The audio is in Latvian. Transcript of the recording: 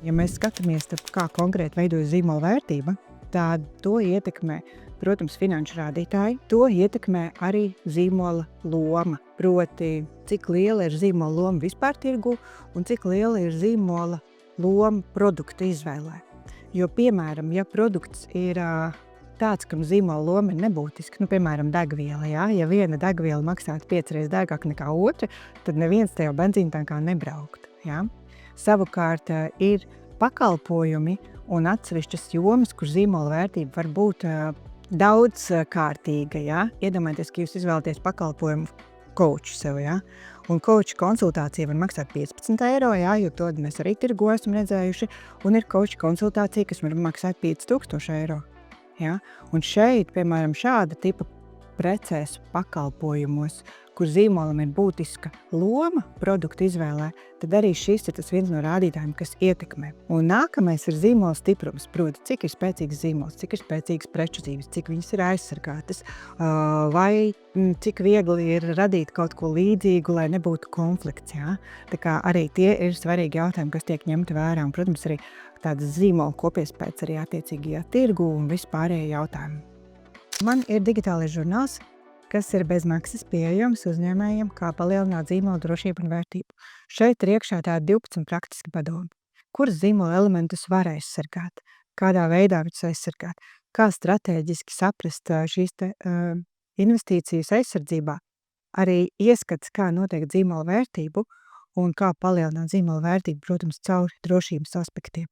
Ja mēs skatāmies, tad kā konkrēti veidojas zīmola vērtība, tad to ietekmē, protams, finanšu rādītāji, to ietekmē arī zīmola loma. Proti, cik liela ir zīmola loma vispār tirgu un cik liela ir zīmola loma produktu izvēlē. Jo, piemēram, ja produkts ir tāds, kam zīmola loma ir nebūtiska, piemēram, degviela, ja viena degviela maksātu 5 reizes dārgāk nekā otra, tad neviens tajā benzīntankā nebrauktu. Ja? Savukārt ir pakalpojumi un atsevišķas jomas, kur zīmola vērtība var būt daudzkārtīga. Ja? Iedomājieties, ka jūs izvēlaties pakalpojumu coachu sev, ja? Un coacha konsultācija var maksāt 15 eiro, ja? Jo to mēs arī tirgo esam redzējuši, un ir coacha konsultācija, kas var maksāt 5000 eiro. Ja? Un šeit, piemēram, šāda tipa precēs pakalpojumos, kur zīmolam ir būtiska loma produktu izvēlē, tad arī šis ir tas viens no rādītājiem, kas ietekmē. Un nākamais ir zīmola stiprums, proti, cik ir spēcīgs zīmols, cik ir spēcīgas preču zīmes, cik viņas ir aizsargātas, vai cik viegli ir radīt kaut ko līdzīgu, lai nebūtu konflikts. Ja? Tā kā arī tie ir svarīgi jautājumi, kas tiek ņemti vērā, un, protams, arī tādas zīmola kopiespējas arī attiecīgajā tirgu un vispārējie jautājumi. Man ir digitālais žurnāls, kas ir bez maksas pieejams uzņēmējiem, kā palielināt zīmola drošību un vērtību. Šeit ir iekšā tādi 12 praktiski padomi. Kurus zīmola elementus var aizsargāt? Kādā veidā viņus aizsargāt? Kā stratēģiski saprast šīs investīcijas aizsardzībā? Arī ieskats, kā noteikt zīmola vērtību un kā palielināt zīmola vērtību, protams, caur drošības aspektiem.